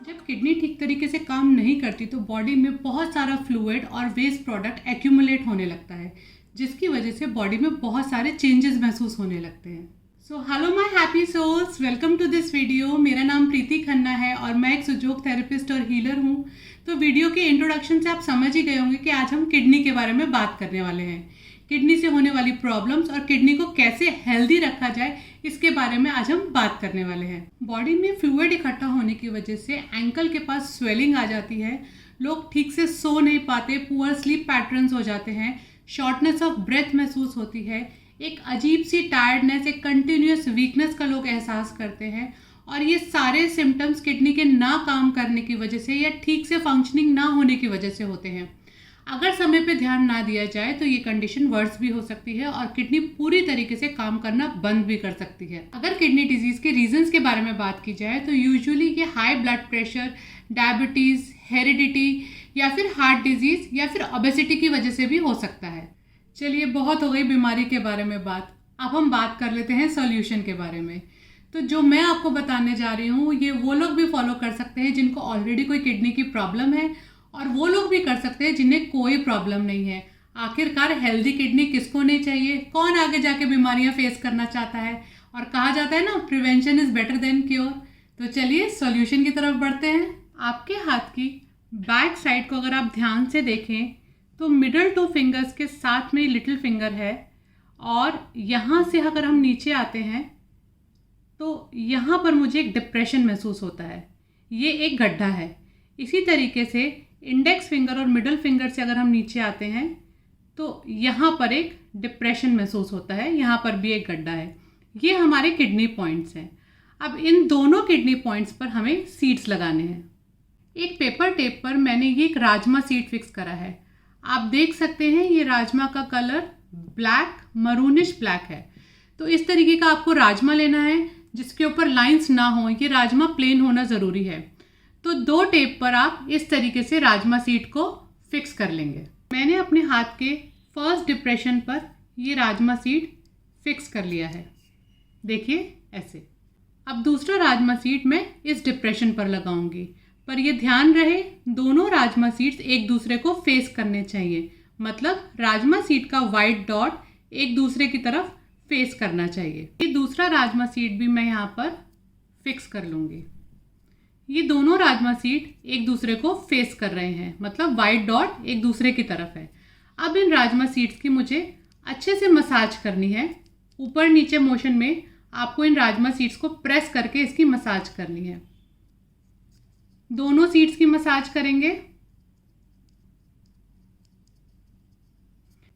जब किडनी ठीक तरीके से काम नहीं करती तो बॉडी में बहुत सारा फ्लूइड और वेस्ट प्रोडक्ट एक्यूमुलेट होने लगता है, जिसकी वजह से बॉडी में बहुत सारे चेंजेस महसूस होने लगते हैं। So hello my happy souls, welcome to this video. मेरा नाम प्रीति खन्ना है और मैं एक सुजोग थेरेपिस्ट और हीलर हूँ। तो वीडियो के इंट्रोडक्शन से आप समझ ही गए होंगे कि आज हम किडनी के बारे में बात करने वाले हैं। किडनी से होने वाली प्रॉब्लम्स और किडनी को कैसे हेल्दी रखा जाए, इसके बारे में आज हम बात करने वाले हैं। बॉडी में फ्लूइड इकट्ठा होने की वजह से एंकल के पास स्वेलिंग आ जाती है, लोग ठीक से सो नहीं पाते, पुअर स्लीप पैटर्न्स हो जाते हैं, शॉर्टनेस ऑफ ब्रेथ महसूस होती है, एक अजीब सी टायर्डनेस, एक कंटिन्यूस वीकनेस का लोग एहसास करते हैं। और ये सारे सिम्टम्स किडनी के ना काम करने की वजह से या ठीक से फंक्शनिंग ना होने की वजह से होते हैं। अगर समय पे ध्यान ना दिया जाए तो ये कंडीशन वर्स भी हो सकती है और किडनी पूरी तरीके से काम करना बंद भी कर सकती है। अगर किडनी डिजीज के रीजंस के बारे में बात की जाए तो यूजुअली ये high blood pressure, diabetes, heredity या फिर हार्ट डिजीज या फिर ओबेसिटी की वजह से भी हो सकता है। चलिए, बहुत हो गई बीमारी के बारे में बात, अब हम बात कर लेते हैं सॉल्यूशन के बारे में। तो जो मैं आपको बताने जा रही हूँ ये वो लोग भी फॉलो कर सकते हैं जिनको ऑलरेडी कोई किडनी की प्रॉब्लम है, और वो लोग भी कर सकते हैं जिन्हें कोई प्रॉब्लम नहीं है। आखिरकार हेल्दी किडनी किसको नहीं चाहिए? कौन आगे जाके बीमारियां फेस करना चाहता है? और कहा जाता है ना, prevention is better than cure. तो चलिए सॉल्यूशन की तरफ बढ़ते हैं। आपके हाथ की बैक साइड को अगर आप ध्यान से देखें तो मिडल टू फिंगर्स के साथ में लिटिल फिंगर है, और यहाँ से अगर हम नीचे आते हैं तो यहाँ पर मुझे एक डिप्रेशन महसूस होता है, ये एक गड्ढा है। इसी तरीके से इंडेक्स फिंगर और मिडल फिंगर से अगर हम नीचे आते हैं तो यहाँ पर एक डिप्रेशन महसूस होता है, यहाँ पर भी एक गड्ढा है। ये हमारे किडनी पॉइंट्स हैं। अब इन दोनों किडनी पॉइंट्स पर हमें सीड्स लगाने हैं। एक पेपर टेप पर मैंने ये एक राजमा सीड फिक्स करा है। आप देख सकते हैं ये राजमा का कलर ब्लैक, मरूनिश ब्लैक है। तो इस तरीके का आपको राजमा लेना है जिसके ऊपर लाइंस ना हो, ये राजमा प्लेन होना ज़रूरी है। तो 2 टेप पर आप इस तरीके से राजमा सीड को फिक्स कर लेंगे। मैंने अपने हाथ के फर्स्ट डिप्रेशन पर ये राजमा सीड फिक्स कर लिया है, देखिए ऐसे। अब दूसरा राजमा सीड मैं इस डिप्रेशन पर लगाऊंगी, पर ये ध्यान रहे दोनों राजमा सीड्स एक दूसरे को फेस करने चाहिए, मतलब राजमा सीड का वाइट डॉट एक दूसरे की तरफ फेस करना चाहिए। ये दूसरा राजमा सीड भी मैं यहाँ पर फिक्स कर लूँगी। ये दोनों राजमा सीड एक दूसरे को फेस कर रहे हैं, मतलब वाइट डॉट एक दूसरे की तरफ है। अब इन राजमा सीड्स की मुझे अच्छे से मसाज करनी है। ऊपर नीचे मोशन में आपको इन राजमा सीड्स को प्रेस करके इसकी मसाज करनी है। दोनों सीड्स की मसाज करेंगे।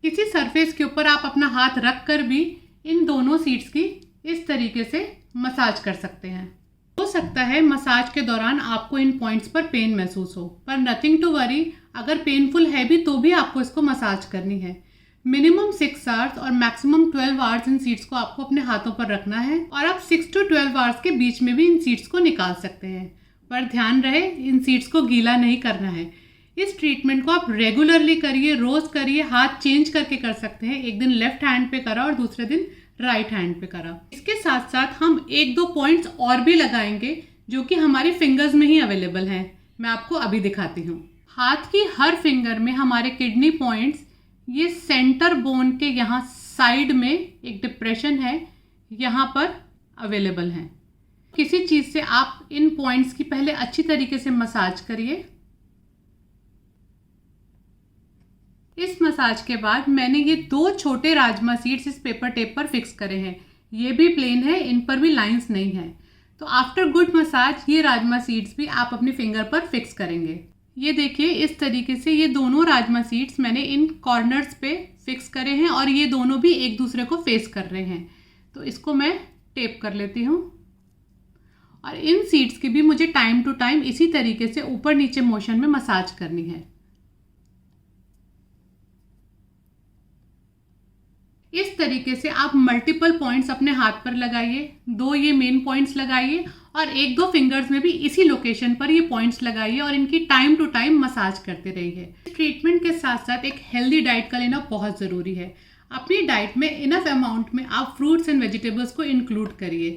किसी सरफेस के ऊपर आप अपना हाथ रख कर भी इन दोनों सीड्स की इस तरीके से मसाज कर सकते हैं। हो सकता है मसाज के दौरान आपको इन पॉइंट्स पर पेन महसूस हो, पर नथिंग टू वरी, अगर पेनफुल है भी तो भी आपको इसको मसाज करनी है। मिनिमम 6 आवर्स और मैक्सिमम 12 आवर्स इन सीड्स को आपको अपने हाथों पर रखना है, और आप 6 to 12 आवर्स के बीच में भी इन सीड्स को निकाल सकते हैं। पर ध्यान रहे इन सीड्स को गीला नहीं करना है। इस ट्रीटमेंट को आप रेगुलरली करिए, रोज करिए, हाथ चेंज करके कर सकते हैं। एक दिन लेफ्ट हैंड पे करा और दूसरे दिन राइट हैंड पे करा। इसके साथ साथ हम 1-2 पॉइंट्स और भी लगाएंगे जो कि हमारे फिंगर्स में ही अवेलेबल हैं। मैं आपको अभी दिखाती हूँ। हाथ की हर फिंगर में हमारे किडनी पॉइंट्स, ये सेंटर बोन के यहाँ साइड में एक डिप्रेशन है, यहाँ पर अवेलेबल हैं। किसी चीज़ से आप इन पॉइंट्स की पहले अच्छी तरीके से मसाज करिए। इस मसाज के बाद मैंने ये 2 छोटे राजमा सीड्स इस पेपर टेप पर फिक्स करे हैं। ये भी प्लेन है, इन पर भी लाइंस नहीं है। तो आफ्टर गुड मसाज ये राजमा सीड्स भी आप अपने फिंगर पर फिक्स करेंगे। ये देखिए इस तरीके से ये दोनों राजमा सीड्स मैंने इन कॉर्नर्स पे फिक्स करे हैं, और ये दोनों भी एक दूसरे को फेस कर रहे हैं। तो इसको मैं टेप कर लेती हूँ, और इन सीड्स की भी मुझे टाइम टू टाइम इसी तरीके से ऊपर नीचे मोशन में मसाज करनी है। इस तरीके से आप मल्टीपल पॉइंट्स अपने हाथ पर लगाइए। 2 ये मेन पॉइंट्स लगाइए और 1-2 फिंगर्स में भी इसी लोकेशन पर ये पॉइंट्स लगाइए, और इनकी टाइम टू टाइम मसाज करते रहिए। इस ट्रीटमेंट के साथ साथ एक हेल्दी डाइट का लेना बहुत ज़रूरी है। अपनी डाइट में इनफ अमाउंट में आप फ्रूट्स एंड वेजिटेबल्स को इंक्लूड करिए।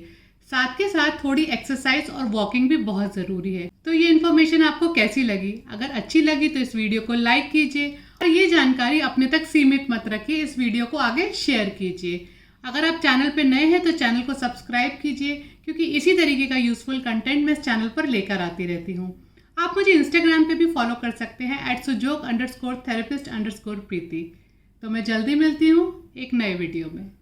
साथ के साथ थोड़ी एक्सरसाइज और वॉकिंग भी बहुत ज़रूरी है। तो ये इन्फॉर्मेशन आपको कैसी लगी? अगर अच्छी लगी तो इस वीडियो को लाइक कीजिए और ये जानकारी अपने तक सीमित मत रखिए, इस वीडियो को आगे शेयर कीजिए। अगर आप चैनल पर नए हैं तो चैनल को सब्सक्राइब कीजिए, क्योंकि इसी तरीके का यूजफुल कंटेंट मैं इस चैनल पर लेकर आती रहती हूँ। आप मुझे इंस्टाग्राम पे भी फॉलो कर सकते हैं @sujok_therapist_preeti। तो मैं जल्दी मिलती हूँ एक नए वीडियो में।